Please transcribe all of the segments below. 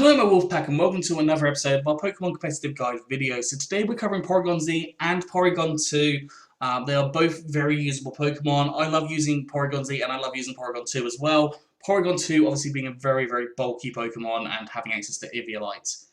Hello my Wolfpack and welcome to another episode of our Pokemon Competitive Guide video. So today we're covering Porygon-Z and Porygon2. They are both very usable Pokemon. I love using Porygon-Z and I love using Porygon2 as well. Porygon2 obviously being a very bulky Pokemon and having access to Eviolite.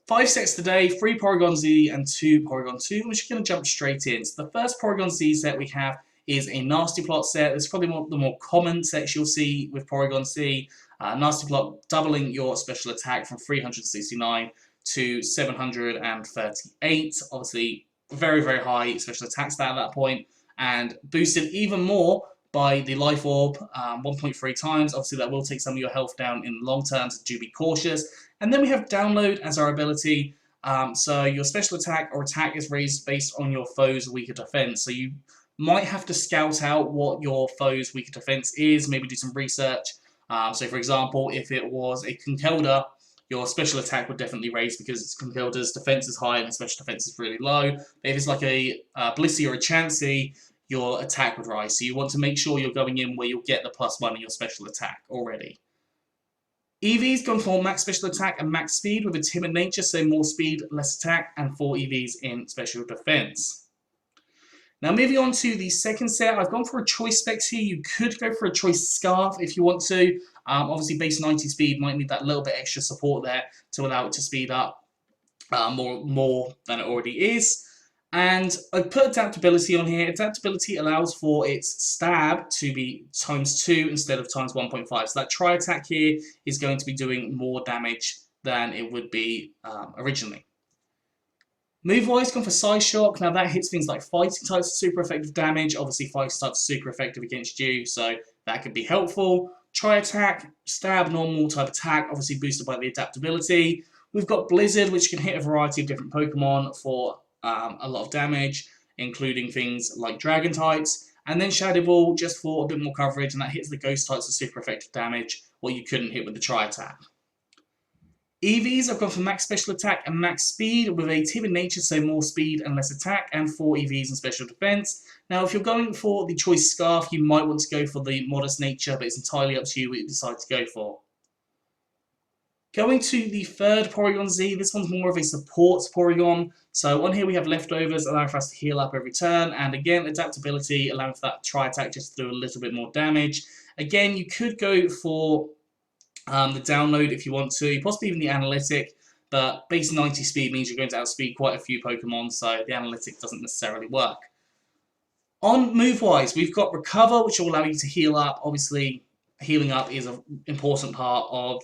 5 sets today, 3 Porygon-Z and 2 Porygon2, which are going to jump straight in. So the first Porygon-Z set we have is a Nasty Plot set. This is probably the more common sets you'll see with Porygon-Z. Nasty Plot doubling your special attack from 369 to 738. Obviously, very high special attack stat at that point, and boosted even more by the Life Orb 1.3 times. Obviously, that will take some of your health down in the long term, so do be cautious. And then we have Download as our ability. So your special attack or attack is raised based on your foe's weaker defense. So you might have to scout out what your foe's weaker defense is, maybe do some research. So for example, if it was a Conkeldurr, your special attack would definitely raise because Conkeldurr's defense is high and its special defense is really low. But if it's like a Blissey or a Chansey, your attack would rise. So you want to make sure you're going in where you'll get the +1 in your special attack already. EV's gone for max special attack and max speed with a timid nature, so more speed, less attack, and 4 EVs in special defense. Now moving on to the second set, I've gone for a choice specs here. You could go for a choice scarf if you want to. Obviously base 90 speed might need that little bit extra support there to allow it to speed up more than it already is. And I've put adaptability on here. Adaptability allows for its stab to be ×2 instead of ×1.5. So that tri-attack here is going to be doing more damage than it would be originally. Move-wise, gone for Psy Shock. Now that hits things like fighting types super effective damage. Obviously fighting types super effective against you, so that could be helpful. Tri-attack, stab, normal type attack, obviously boosted by the adaptability. We've got Blizzard, which can hit a variety of different Pokemon for a lot of damage, including things like Dragon types. And then Shadow Ball, just for a bit more coverage, and that hits the Ghost types of super effective damage, what you couldn't hit with the Tri-attack. EVs, I've gone for max special attack and max speed with a timid nature, so more speed and less attack, and 4 EVs in special defense. Now, if you're going for the choice scarf, you might want to go for the modest nature, but it's entirely up to you what you decide to go for. Going to the third Porygon-Z, this one's more of a support Porygon. So on here we have leftovers, allowing for us to heal up every turn, and again, adaptability, allowing for that tri-attack just to do a little bit more damage. Again, you could go for the download if you want to, possibly even the analytic, but base 90 speed means you're going to outspeed quite a few Pokemon, so the analytic doesn't necessarily work. On move-wise, we've got Recover, which will allow you to heal up. Obviously, healing up is an important part of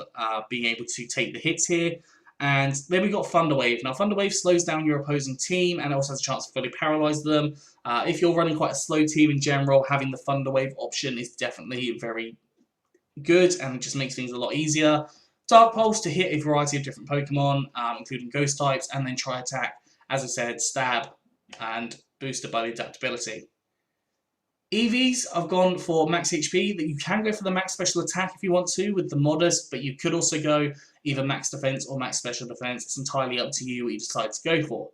being able to take the hits here. And then we've got Thunder Wave. Now, Thunder Wave slows down your opposing team and also has a chance to fully paralyze them. If you're running quite a slow team in general, having the Thunder Wave option is definitely very good and just makes things a lot easier. Dark Pulse to hit a variety of different Pokemon, including Ghost types, and then Tri-attack, as I said, stab, and boosted by the adaptability. EVs, I've gone for max HP, that you can go for the max special attack if you want to with the modest, but you could also go either max defense or max special defense. It's entirely up to you what you decide to go for.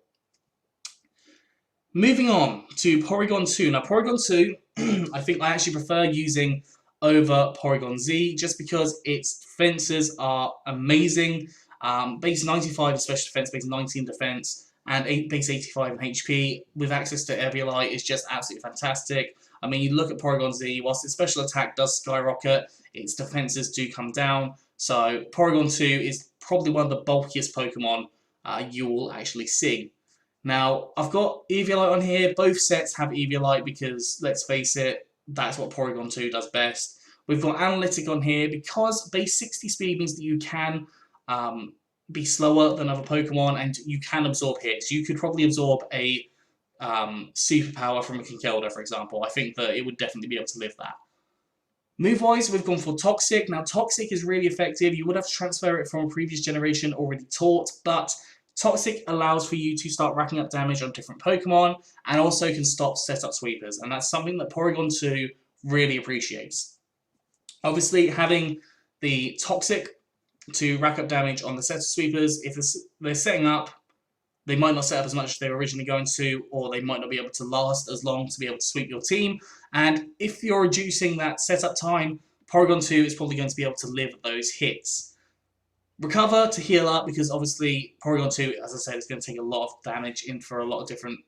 Moving on to Porygon2. Now Porygon2, I think I actually prefer using over Porygon-Z just because its defenses are amazing. Base 95 in special defense, base 90 in defense, and base 85 in HP with access to Eviolite is just absolutely fantastic. I mean, you look at Porygon-Z, whilst its special attack does skyrocket, its defenses do come down. So Porygon2 is probably one of the bulkiest Pokemon you will actually see. Now, I've got Eviolite on here. Both sets have Eviolite because, let's face it, that's what Porygon2 does best. We've got Analytic on here because base 60 speed means that you can be slower than other Pokemon and you can absorb hits. You could probably absorb a superpower from a Conkeldurr, for example. I think that it would definitely be able to live that. Move-wise, we've gone for Toxic. Now, Toxic is really effective. You would have to transfer it from a previous generation already taught, but Toxic allows for you to start racking up damage on different Pokemon and also can stop setup sweepers, and that's something that Porygon2 really appreciates. Obviously, having the Toxic to rack up damage on the setup sweepers, if they're setting up, they might not set up as much as they were originally going to, or they might not be able to last as long to be able to sweep your team. And if you're reducing that setup time, Porygon2 is probably going to be able to live those hits. Recover to heal up, because obviously Porygon2, as I said, is going to take a lot of damage in for a lot of different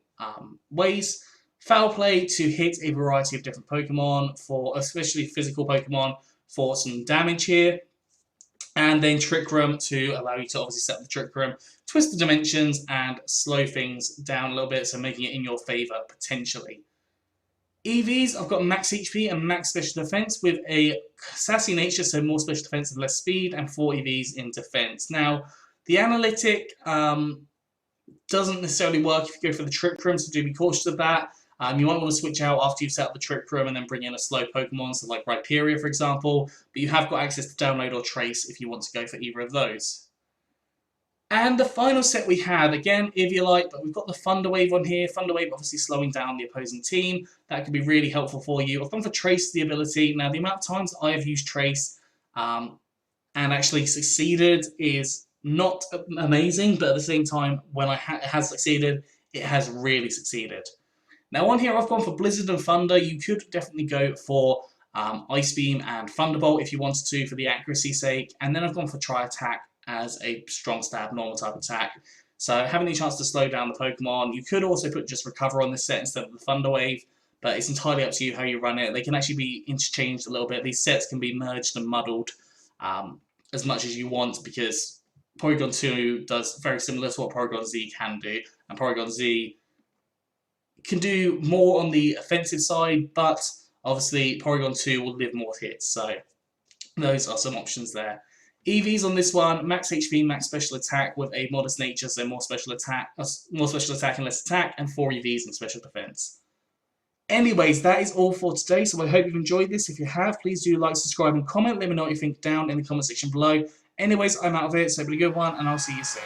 ways. Foul Play to hit a variety of different Pokemon, for especially physical Pokemon, for some damage here. And then Trick Room to allow you to obviously set up the Trick Room, twist the dimensions, and slow things down a little bit, so making it in your favour potentially. EVs, I've got max HP and max special defense with a sassy nature, so more special defense and less speed, and 4 EVs in defense. Now, the analytic doesn't necessarily work if you go for the Trick Room, so do be cautious of that. You might want to switch out after you've set up the Trick Room and then bring in a slow Pokemon, so like Rhyperior, for example. But you have got access to download or trace if you want to go for either of those. And the final set we have, again, Eviolite, but we've got the Thunder Wave on here. Thunder Wave obviously slowing down the opposing team. That could be really helpful for you. I've gone for Trace, the ability. Now, the amount of times I have used Trace and actually succeeded is not amazing, but at the same time, when it has succeeded, it has really succeeded. Now on here I've gone for Blizzard and Thunder. You could definitely go for Ice Beam and Thunderbolt if you wanted to for the accuracy's sake. And then I've gone for Tri-Attack as a strong stab, normal type attack. So having the chance to slow down the Pokemon. You could also put just Recover on this set instead of the Thunder Wave, but it's entirely up to you how you run it. They can actually be interchanged a little bit. These sets can be merged and muddled as much as you want, because Porygon2 does very similar to what Porygon-Z can do, and Porygon-Z can do more on the offensive side, but obviously Porygon2 will live more hits, so those are some options there. EVs on this one, max HP, max special attack with a modest nature, so more special attack and less attack, and 4 EVs in special defense. Anyways, that is all for today, so I hope you've enjoyed this. If you have, please do like, subscribe, and comment. Let me know what you think down in the comment section below. Anyways, I'm out of it, so have a good one, and I'll see you soon.